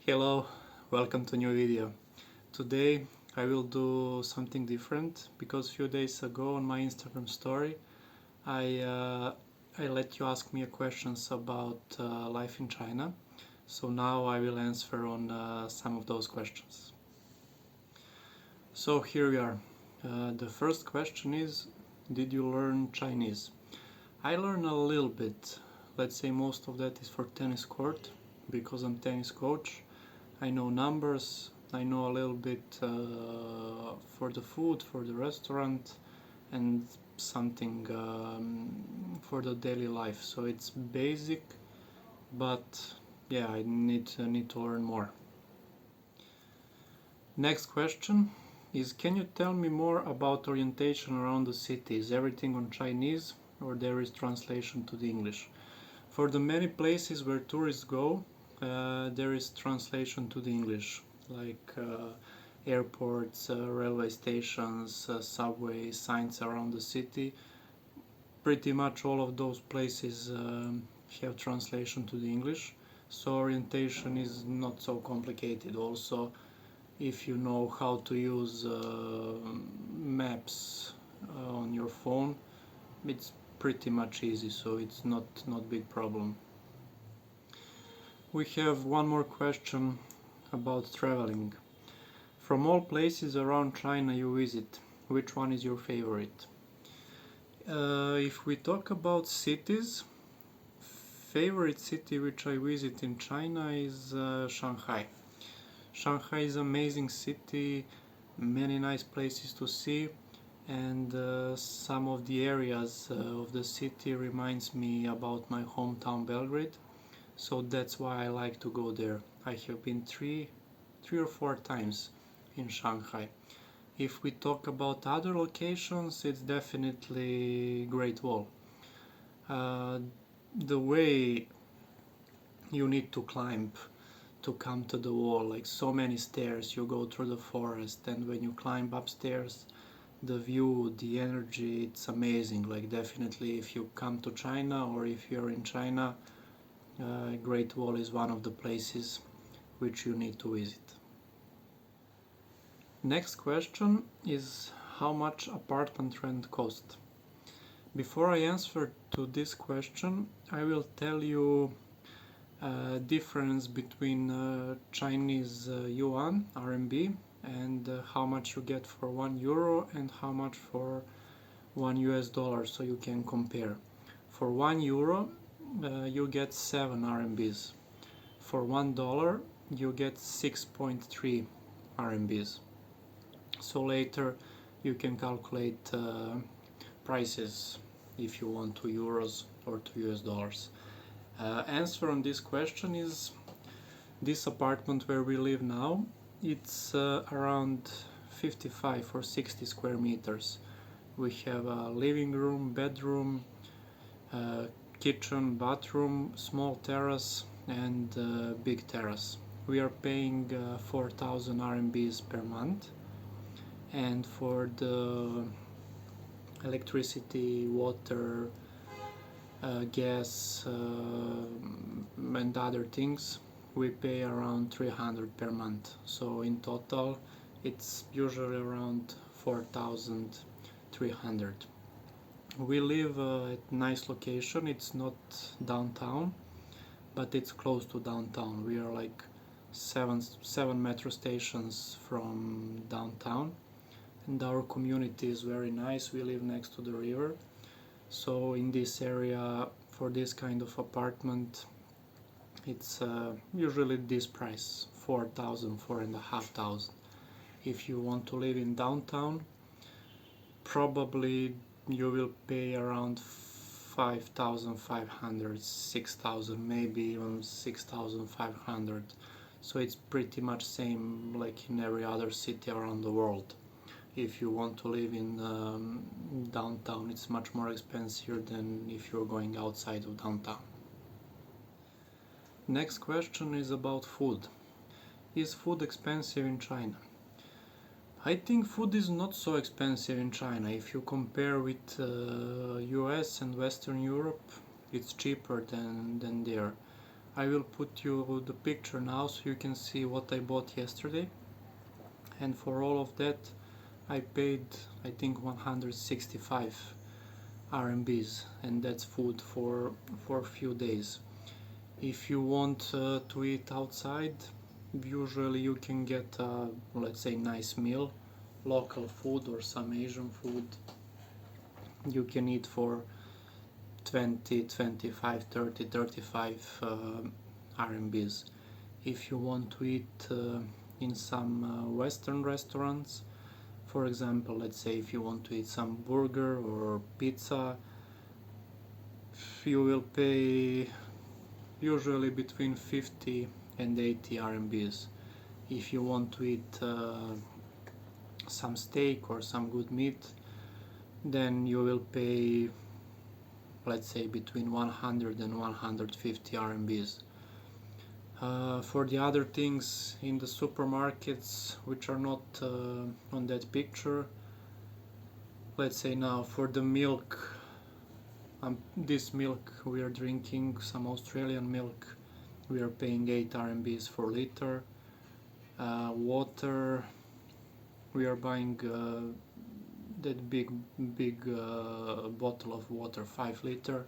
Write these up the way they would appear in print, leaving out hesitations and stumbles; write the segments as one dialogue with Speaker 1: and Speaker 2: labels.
Speaker 1: Hello, welcome to new video. Today I will do something different because a few days ago on my Instagram story I let you ask me questions about life in China. So now I will answer on some of those questions. So here we are. The first question is, did you learn Chinese? I learned a little bit. Let's say most of that is for tennis court because I'm tennis coach. I know numbers, I know a little bit for the food, for the restaurant, and something for the daily life. So it's basic, but yeah, I need to learn more. Next question is, can you tell me more about orientation around the city? Is everything on Chinese or there is translation to the English? For the many places where tourists go, there is translation to the English, like airports, railway stations, subway signs around the city. Pretty much all of those places have translation to the English, so orientation is not so complicated. Also, if you know how to use maps on your phone, it's pretty much easy, so it's not big problem. We have one more question about traveling. From all places around China you visit, which one is your favorite? If we talk about cities, favorite city which I visit in China is Shanghai. Shanghai is an amazing city, many nice places to see, and some of the areas of the city reminds me about my hometown Belgrade. So that's why I like to go there. I have been three or four times in Shanghai. If we talk about other locations, it's definitely Great Wall. The way you need to climb to come to the wall, like so many stairs, you go through the forest, and when you climb upstairs, the view, the energy, it's amazing. Like definitely if you come to China or if you're in China, Great Wall is one of the places which you need to visit. Next question is, how much apartment rent cost? Before I answer to this question, I will tell you difference between Chinese yuan, RMB, and how much you get for €1 and how much for $1, so you can compare. For €1 you get 7 RMBs. For $1 you get 6.3 RMBs. So later you can calculate prices if you want to euros or to US dollars. Answer on this question is, this apartment where we live now, it's around 55 or 60 square meters. We have a living room, bedroom, kitchen, bathroom, small terrace, and big terrace. We are paying 4,000 RMBs per month, and for the electricity, water, gas, and other things, we pay around 300 per month. So in total it's usually around 4,300. We live at nice location. It's not downtown, but it's close to downtown. We are like seven metro stations from downtown, and our community is very nice. We live next to the river, so in this area, for this kind of apartment, it's usually this price, 4,000, 4,500. If you want to live in downtown, probably you will pay around 5,500, 6,000, maybe even 6,500. So it's pretty much same like in every other city around the world. If you want to live in downtown, it's much more expensive than if you're going outside of downtown. Next question is about food. Is food expensive in China? I think food is not so expensive in China. If you compare with US and Western Europe, it's cheaper than there. I will put you the picture now so you can see what I bought yesterday, and for all of that I paid, I think, 165 RMBs, and that's food for a few days. If you want to eat outside, usually you can get let's say nice meal, local food or some Asian food. You can eat for 20, 25, 30, 35 RMBs. If you want to eat in some Western restaurants, for example, let's say if you want to eat some burger or pizza, you will pay usually between 50 and 80 RMBs. If you want to eat some steak or some good meat, then you will pay, let's say, between 100 and 150 RMBs. For the other things in the supermarkets which are not on that picture, let's say now for the milk, this milk we are drinking, some Australian milk, we are paying 8 RMBs per liter. Water, we are buying that big bottle of water, 5 liter,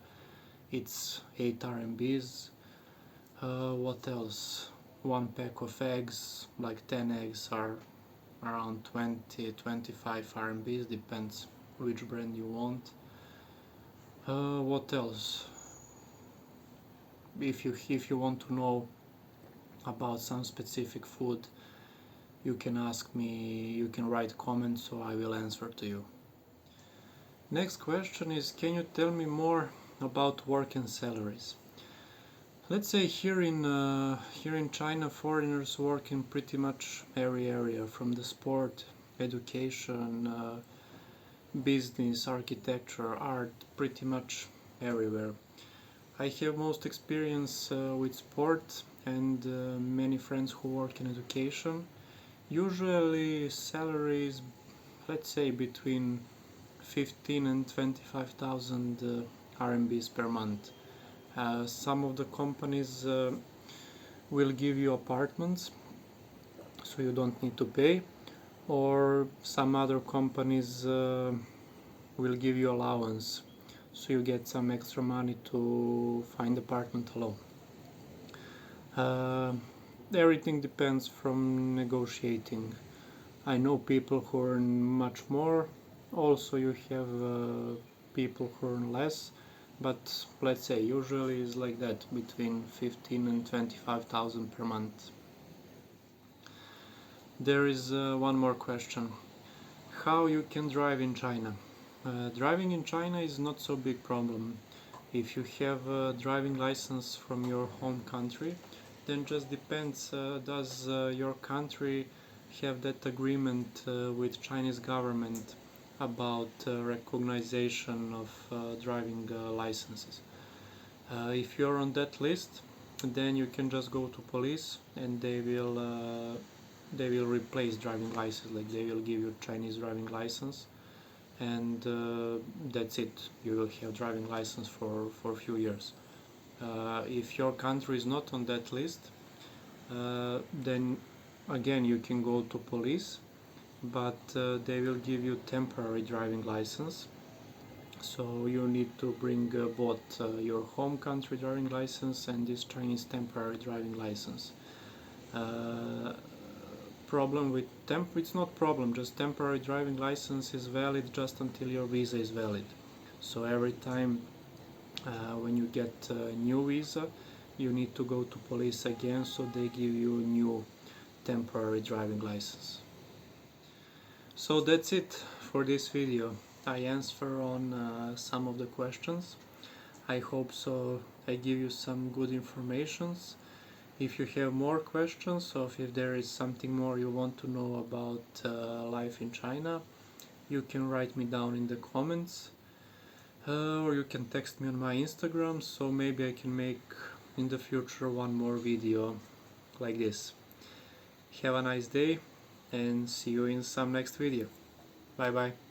Speaker 1: it's 8 RMBs. What else? One pack of eggs, like 10 eggs, are around 20-25 RMBs, depends which brand you want. What else? If you want to know about some specific food, you can ask me, you can write comments, so I will answer to you. Next question is, can you tell me more about work and salaries? Let's say here in China, foreigners work in pretty much every area, from the sport, education, business, architecture, art, pretty much everywhere. I have most experience with sport and many friends who work in education. Usually salaries, let's say, between 15 and 25,000 RMBs per month. Some of the companies will give you apartments, so you don't need to pay, or some other companies will give you allowance, so you get some extra money to find apartment alone. Everything depends from negotiating. I know people who earn much more, also you have people who earn less, but let's say usually it's like that, between 15 and 25,000 per month. There is one more question. How you can drive in China? Driving in China is not so big problem. If you have a driving license from your home country, then just depends, does your country have that agreement with Chinese government about recognition of driving licenses. If you're on that list, then you can just go to police and they will replace driving license, like they will give you Chinese driving license, and that's it. You will have driving license for a few years. If your country is not on that list, then again you can go to police, but they will give you temporary driving license. So you need to bring both your home country driving license and this Chinese temporary driving license. Problem with it's not problem, just temporary driving license is valid just until your visa is valid. So every time when you get a new visa, you need to go to police again, so they give you a new temporary driving license. So that's it for this video. I answer on some of the questions. I hope so I give you some good informations. If you have more questions, or if there is something more you want to know about life in China, you can write me down in the comments, or you can text me on my Instagram, so maybe I can make in the future one more video like this. Have a nice day and see you in some next video. Bye bye.